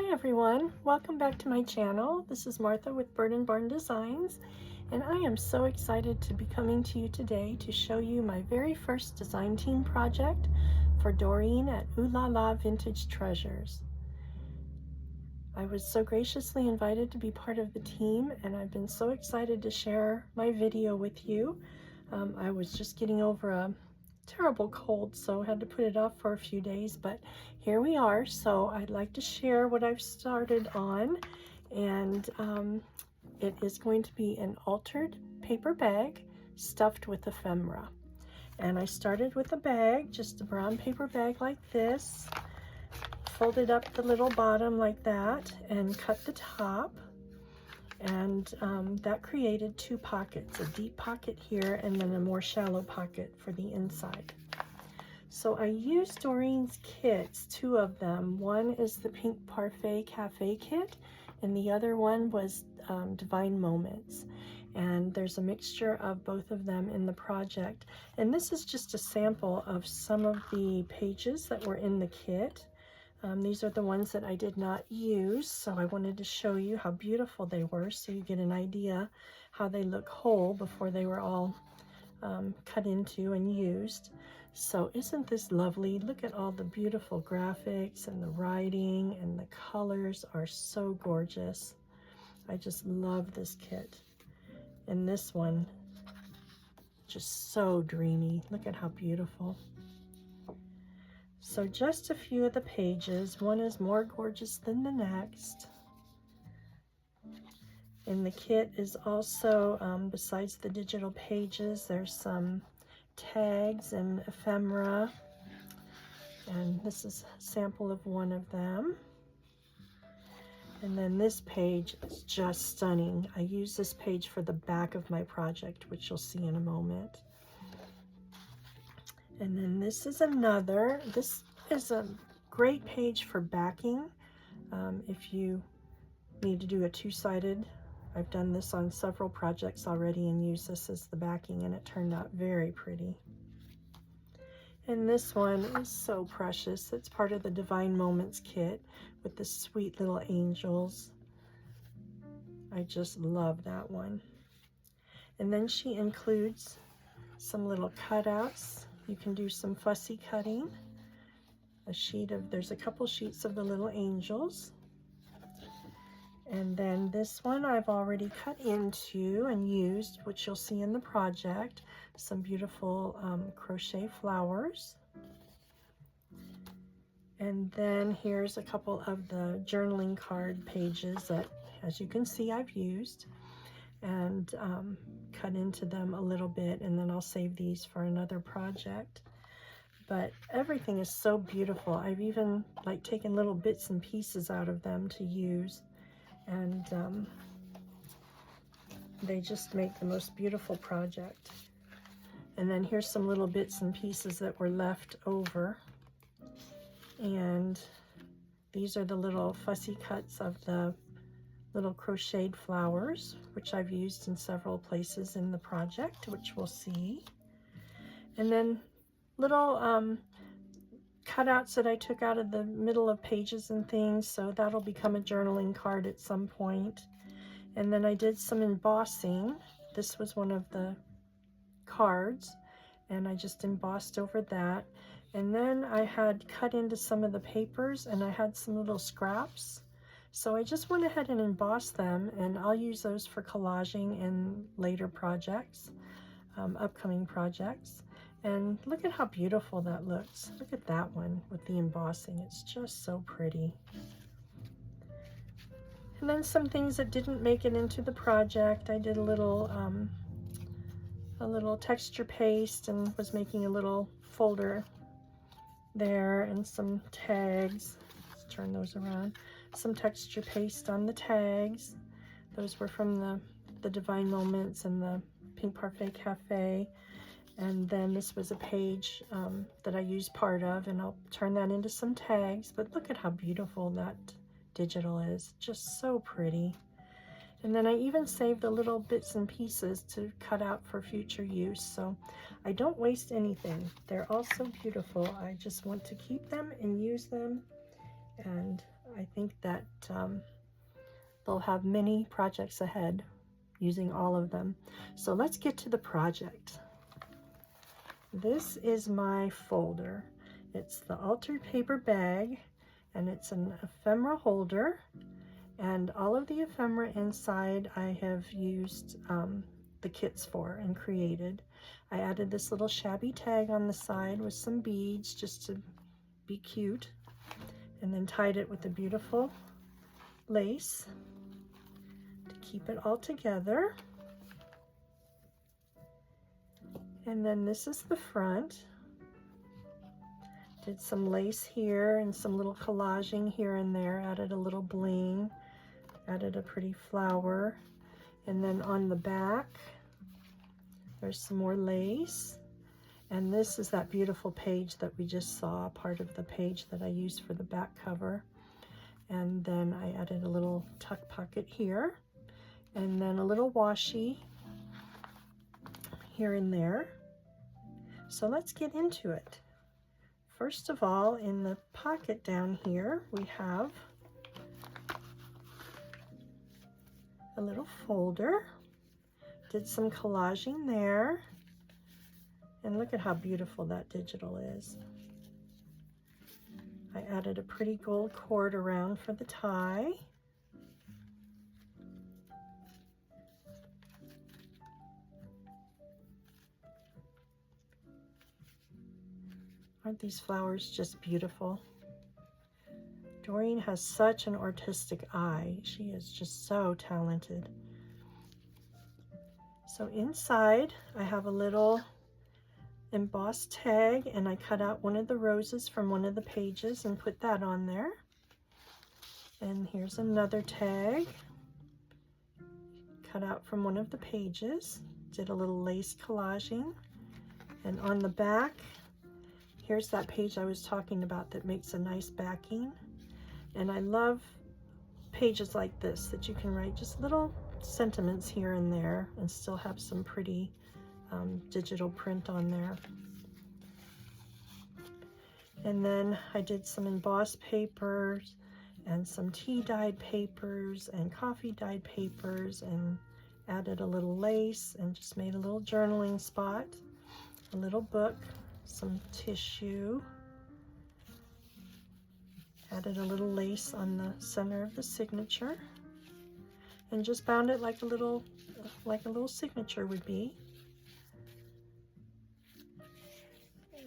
Hi everyone, welcome back to my channel. This is Martha with Bird and Barn Designs, and I am so excited to be coming to you today to show you my very first design team project for Doreen at Ooh La La Vintage Treasures. I was so graciously invited to be part of the team, and I've been so excited to share my video with you. I was just getting over a terrible cold, so I had to put it off for a few days, but here we are. So I'd like to share what I've started on, and it is going to be an altered paper bag stuffed with ephemera. And I started with a bag, just a brown paper bag like this, folded up the little bottom like that, and cut the top. And that created two pockets, a deep pocket here and then a more shallow pocket for the inside. So I used Doreen's kits, two of them. One is the pink Parfait Cafe kit, and the other one was Divine Moments. And there's a mixture of both of them in the project. And this is just a sample of some of the pages that were in the kit. These are the ones that I did not use, so I wanted to show you how beautiful they were so you get an idea how they look whole before they were all cut into and used. So isn't this lovely? Look at all the beautiful graphics and the writing, and the colors are so gorgeous. I just love this kit. And this one, just so dreamy. Look at how beautiful. So just a few of the pages. One is more gorgeous than the next. And the kit is also, besides the digital pages, there's some tags and ephemera. And this is a sample of one of them. And then this page is just stunning. I use this page for the back of my project, which you'll see in a moment. And then this is another. This is a great page for backing. If you need to do a two-sided, I've done this on several projects already and used this as the backing, and it turned out very pretty. And this one is so precious. It's part of the Divine Moments kit with the sweet little angels. I just love that one. And then she includes some little cutouts. You can do some fussy cutting. There's a couple sheets of the little angels. And then this one I've already cut into and used, which you'll see in the project, some beautiful crochet flowers. And then here's a couple of the journaling card pages that, as you can see, I've used and cut into them a little bit, and then I'll save these for another project. But everything is so beautiful. I've even taken little bits and pieces out of them to use, and they just make the most beautiful project. And then here's some little bits and pieces that were left over, and these are the little fussy cuts of the little crocheted flowers, which I've used in several places in the project, which we'll see. And then little cutouts that I took out of the middle of pages and things, so that'll become a journaling card at some point. And then I did some embossing. This was one of the cards, and I just embossed over that. And then I had cut into some of the papers, and I had some little scraps. So I just went ahead and embossed them, and I'll use those for collaging in later projects, upcoming projects. And look at how beautiful that looks. Look at that one with the embossing. It's just so pretty. And then some things that didn't make it into the project. I did a little texture paste and was making a little folder there, and some tags. Let's turn those around. Some texture paste on the tags. Those were from the Divine Moments and the Pink Parfait Cafe. And then this was a page that I used part of, and I'll turn that into some tags. But look at how beautiful that digital is. Just so pretty. And then I even saved the little bits and pieces to cut out for future use. So I don't waste anything. They're all so beautiful. I just want to keep them and use them. And I think that they'll have many projects ahead using all of them. So let's get to the project. This is my folder. It's the altered paper bag, and it's an ephemera holder, and all of the ephemera inside I have used the kits for and created. I added this little shabby tag on the side with some beads just to be cute, and then tied it with a beautiful lace to keep it all together. And then this is the front. Did some lace here and some little collaging here and there, added a little bling, added a pretty flower. And then on the back, there's some more lace. And this is that beautiful page that we just saw, part of the page that I used for the back cover. And then I added a little tuck pocket here, and then a little washi here and there. So let's get into it. First of all, in the pocket down here, we have a little folder. Did some collaging there. And look at how beautiful that digital is. I added a pretty gold cord around for the tie. Aren't these flowers just beautiful? Doreen has such an artistic eye. She is just so talented. So inside, I have a little embossed tag, and I cut out one of the roses from one of the pages and put that on there. And here's another tag cut out from one of the pages. Did a little lace collaging. And on the back, here's that page I was talking about that makes a nice backing. And I love pages like this that you can write just little sentiments here and there and still have some pretty digital print on there. And then I did some embossed papers and some tea dyed papers and coffee dyed papers, and added a little lace and just made a little journaling spot, a little book, some tissue, added a little lace on the center of the signature, and just bound it like a little signature would be.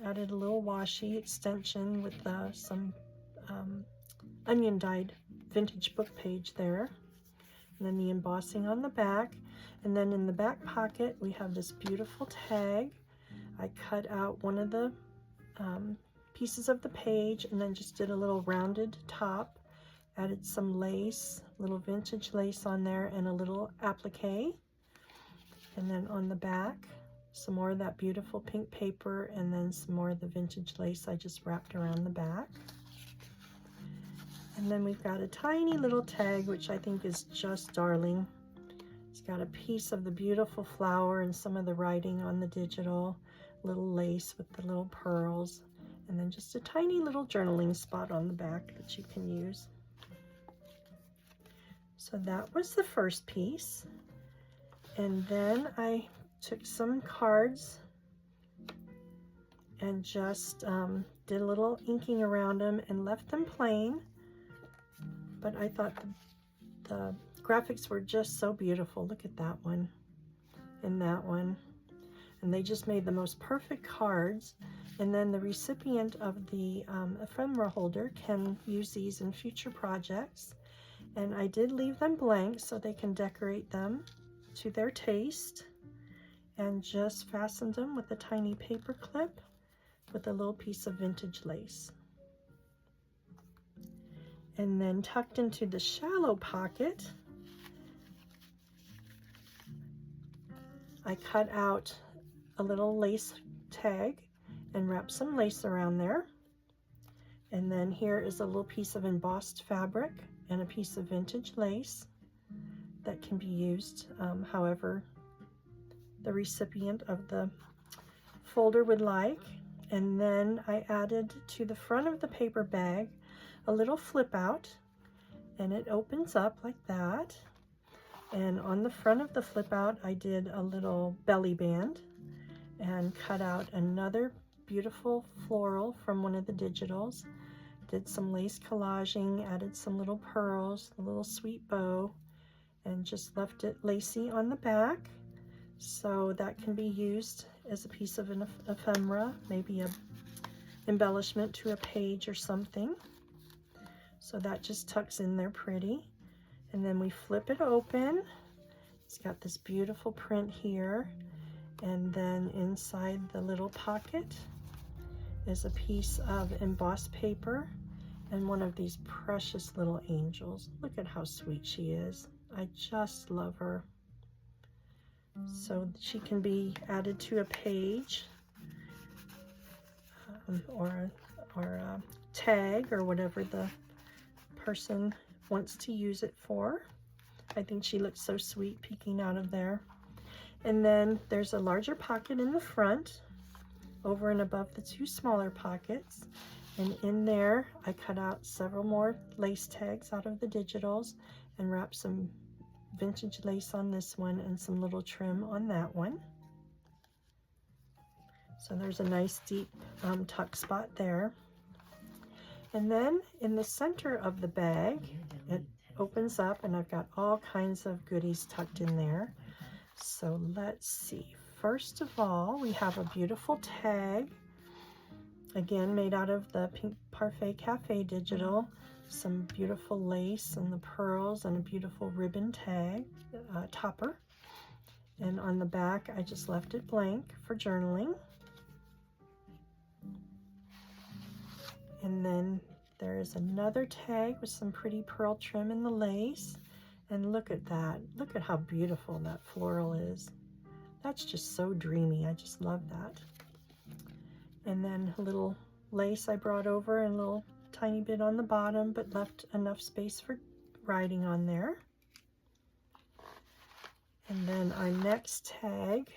Added a little washi extension with some onion dyed vintage book page there, and then the embossing on the back. And then in the back pocket we have this beautiful tag. I cut out one of the pieces of the page and then just did a little rounded top, added some lace, little vintage lace on there, and a little applique. And then on the back, some more of that beautiful pink paper, and then some more of the vintage lace I just wrapped around the back. And then we've got a tiny little tag, which I think is just darling. It's got a piece of the beautiful flower and some of the writing on the digital, little lace with the little pearls, and then just a tiny little journaling spot on the back that you can use. So that was the first piece. And then I took some cards and just did a little inking around them and left them plain, but I thought the graphics were just so beautiful. Look at that one and that one, and they just made the most perfect cards. And then the recipient of the ephemera holder can use these in future projects, and I did leave them blank so they can decorate them to their taste, and just fastened them with a tiny paper clip with a little piece of vintage lace. And then tucked into the shallow pocket, I cut out a little lace tag and wrapped some lace around there. And then here is a little piece of embossed fabric and a piece of vintage lace that can be used however the recipient of the folder would like. And then I added to the front of the paper bag a little flip out and it opens up like that. And on the front of the flip out, I did a little belly band and cut out another beautiful floral from one of the digitals. Did some lace collaging, added some little pearls, a little sweet bow, and just left it lacy on the back. So that can be used as a piece of an ephemera, maybe a embellishment to a page or something. So that just tucks in there pretty. And then we flip it open. It's got this beautiful print here. And then inside the little pocket is a piece of embossed paper and one of these precious little angels. Look at how sweet she is. I just love her. So she can be added to a page or a tag or whatever the person wants to use it for. I think she looks so sweet peeking out of there. And then there's a larger pocket in the front over and above the two smaller pockets. And in there, I cut out several more lace tags out of the digitals and wrapped some vintage lace on this one and some little trim on that one. So there's a nice deep tuck spot there. And then in the center of the bag, it opens up and I've got all kinds of goodies tucked in there. So let's see. First of all, we have a beautiful tag, again made out of the pink Parfait Cafe digital, some beautiful lace and the pearls and a beautiful ribbon tag, topper. And on the back, I just left it blank for journaling. And then there is another tag with some pretty pearl trim in the lace. And look at that. Look at how beautiful that floral is. That's just so dreamy. I just love that. And then a little lace I brought over and a little tiny bit on the bottom, but left enough space for writing on there. And then our next tag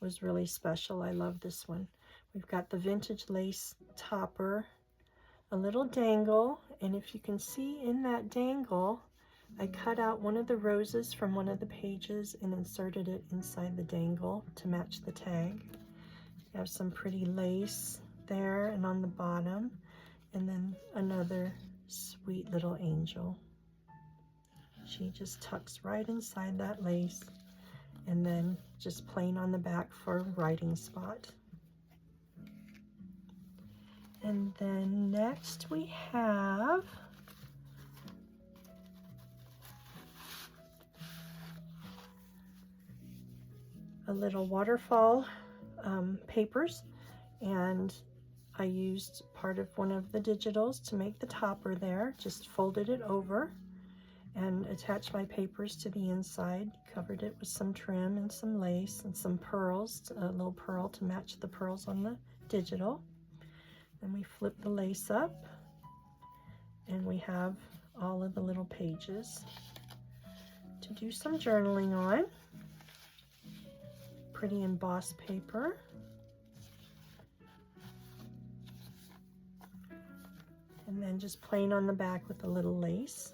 was really special. I love this one. We've got the vintage lace topper, a little dangle, and if you can see in that dangle, I cut out one of the roses from one of the pages and inserted it inside the dangle to match the tag. You have some pretty lace there and on the bottom, and then another sweet little angel. She just tucks right inside that lace, and then just plain on the back for writing spot. And then next we have a little waterfall papers, and I used part of one of the digitals to make the topper there. Just folded it over and attached my papers to the inside, covered it with some trim and some lace and some pearls, a little pearl to match the pearls on the digital. Then we flip the lace up and we have all of the little pages to do some journaling on. Pretty embossed paper. And then just plain on the back with a little lace.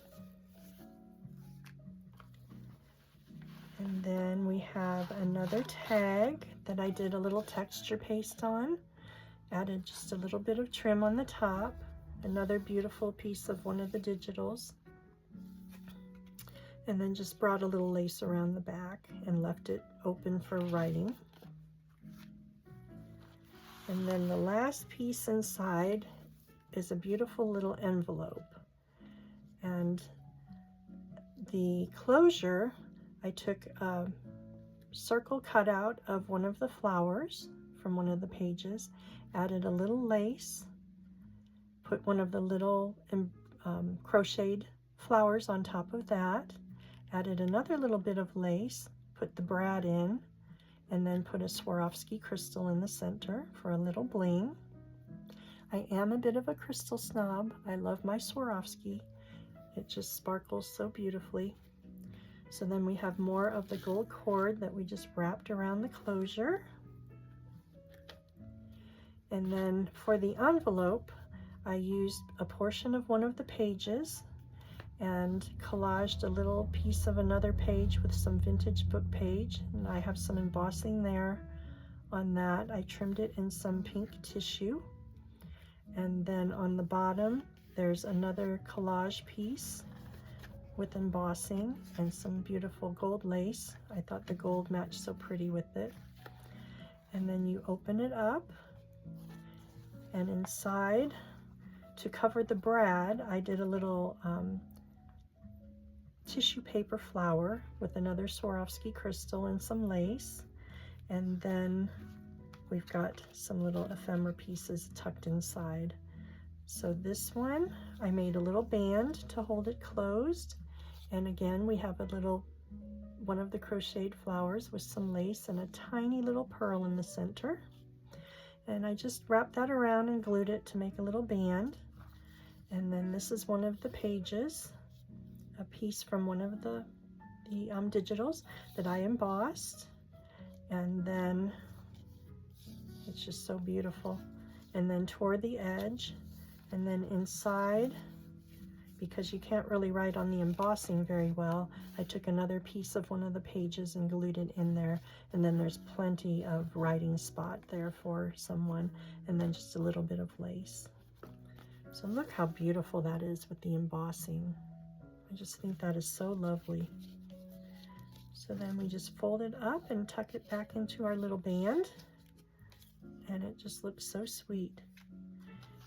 And then we have another tag that I did a little texture paste on. Added just a little bit of trim on the top. Another beautiful piece of one of the digitals. And then just brought a little lace around the back and left it open for writing. And then the last piece inside is a beautiful little envelope. And the closure, I took a circle cutout of one of the flowers from one of the pages, added a little lace, put one of the little crocheted flowers on top of that, added another little bit of lace, put the brad in, and then put a Swarovski crystal in the center for a little bling. I am a bit of a crystal snob. I love my Swarovski. It just sparkles so beautifully. So then we have more of the gold cord that we just wrapped around the closure. And then for the envelope, I used a portion of one of the pages and collaged a little piece of another page with some vintage book page, and I have some embossing there on that. I trimmed it in some pink tissue, and then on the bottom there's another collage piece with embossing and some beautiful gold lace. I thought the gold matched so pretty with it. And then you open it up, and inside, to cover the brad, I did a little tissue paper flower with another Swarovski crystal and some lace. And then we've got some little ephemera pieces tucked inside. So this one, I made a little band to hold it closed. And again, we have a little, one of the crocheted flowers with some lace and a tiny little pearl in the center. And I just wrapped that around and glued it to make a little band. And then this is one of the pages, a piece from one of the digitals that I embossed. And then it's just so beautiful. And then toward the edge, and then inside, because you can't really write on the embossing very well, I took another piece of one of the pages and glued it in there. And then there's plenty of writing spot there for someone, and then just a little bit of lace. So look how beautiful that is with the embossing. I just think that is so lovely. So then we just fold it up and tuck it back into our little band, and it just looks so sweet.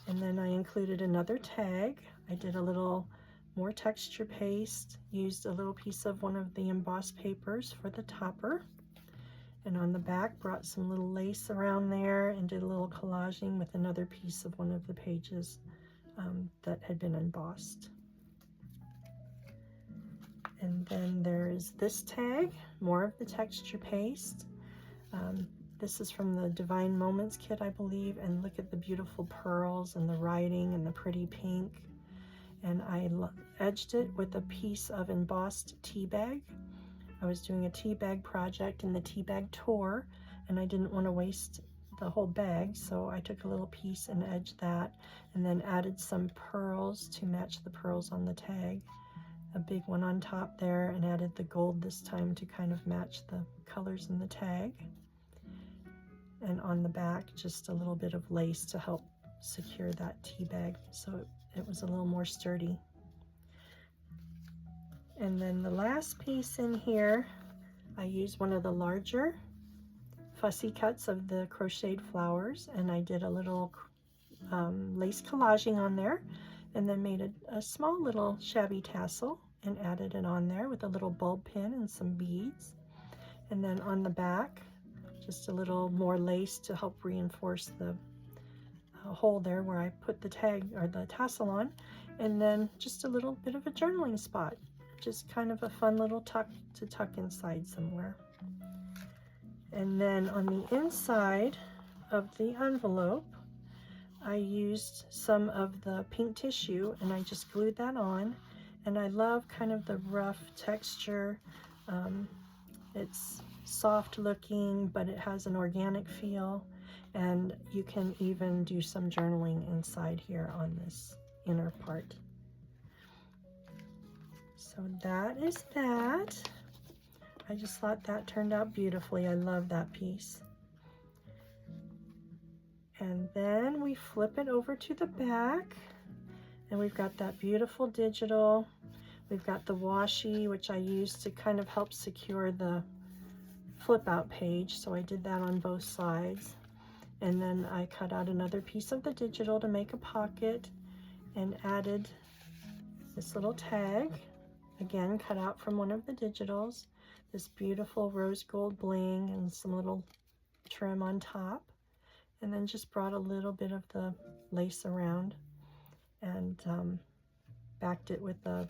And then I included another tag. I did a little more texture paste, used a little piece of one of the embossed papers for the topper, and on the back brought some little lace around there and did a little collaging with another piece of one of the pages that had been embossed. And then there's this tag, more of the texture paste. This is from the Divine Moments kit, I believe, and look at the beautiful pearls and the writing and the pretty pink. And I edged it with a piece of embossed tea bag. I was doing a tea bag project in the tea bag tour, and I didn't want to waste the whole bag, so I took a little piece and edged that, and then added some pearls to match the pearls on the tag. A big one on top there, and added the gold this time to kind of match the colors in the tag. And on the back, just a little bit of lace to help secure that tea bag so it was a little more sturdy. And then the last piece in here, I used one of the larger fussy cuts of the crocheted flowers, and I did a little lace collaging on there, and then made a small little shabby tassel and added it on there with a little bulb pin and some beads. And then on the back, just a little more lace to help reinforce the hole there where I put the tag or the tassel on, and then just a little bit of a journaling spot, just kind of a fun little tuck to tuck inside somewhere. And then on the inside of the envelope, I used some of the pink tissue and I just glued that on, and I love kind of the rough texture. It's soft looking, but it has an organic feel, and you can even do some journaling inside here on this inner part. So that is that. I just thought that turned out beautifully. I love that piece. And then we flip it over to the back, and we've got that beautiful digital. We've got the washi, which I used to kind of help secure the flip out page, so I did that on both sides. And then I cut out another piece of the digital to make a pocket and added this little tag, again cut out from one of the digitals, this beautiful rose gold bling and some little trim on top, and then just brought a little bit of the lace around and backed it with a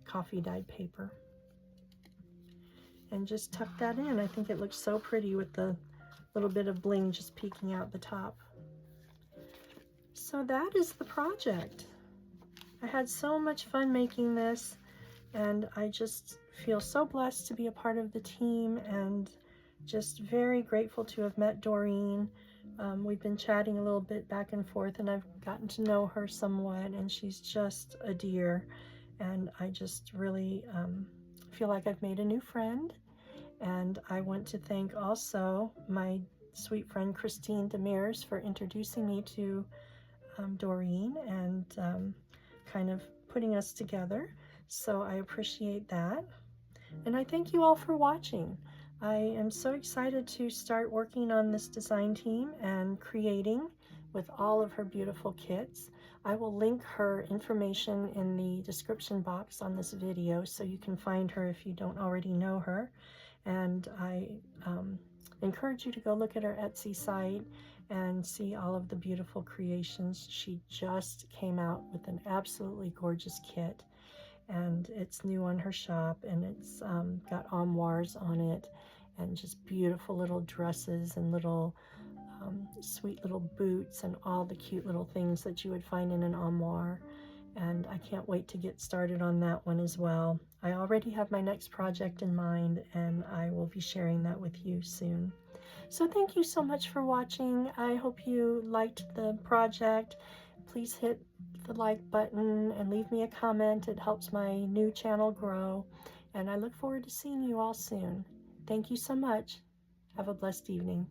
coffee dyed paper. And just tuck that in. I think it looks so pretty with the little bit of bling just peeking out the top. So that is the project. I had so much fun making this, and I just feel so blessed to be a part of the team and just very grateful to have met Doreen. We've been chatting a little bit back and forth, and I've gotten to know her somewhat, and she's just a dear. and I just really feel like I've made a new friend. And I want to thank also my sweet friend Christine Demers for introducing me to Doreen and kind of putting us together. So I appreciate that. And I thank you all for watching. I am so excited to start working on this design team and creating with all of her beautiful kits. I will link her information in the description box on this video so you can find her if you don't already know her. And I encourage you to go look at her Etsy site and see all of the beautiful creations. She just came out with an absolutely gorgeous kit, and it's new on her shop, and it's got armoires on it and just beautiful little dresses and little sweet little boots and all the cute little things that you would find in an armoire. And I can't wait to get started on that one as well. I already have my next project in mind, and I will be sharing that with you soon. So thank you so much for watching. I hope you liked the project. Please hit the like button and leave me a comment. It helps my new channel grow. And I look forward to seeing you all soon. Thank you so much. Have a blessed evening.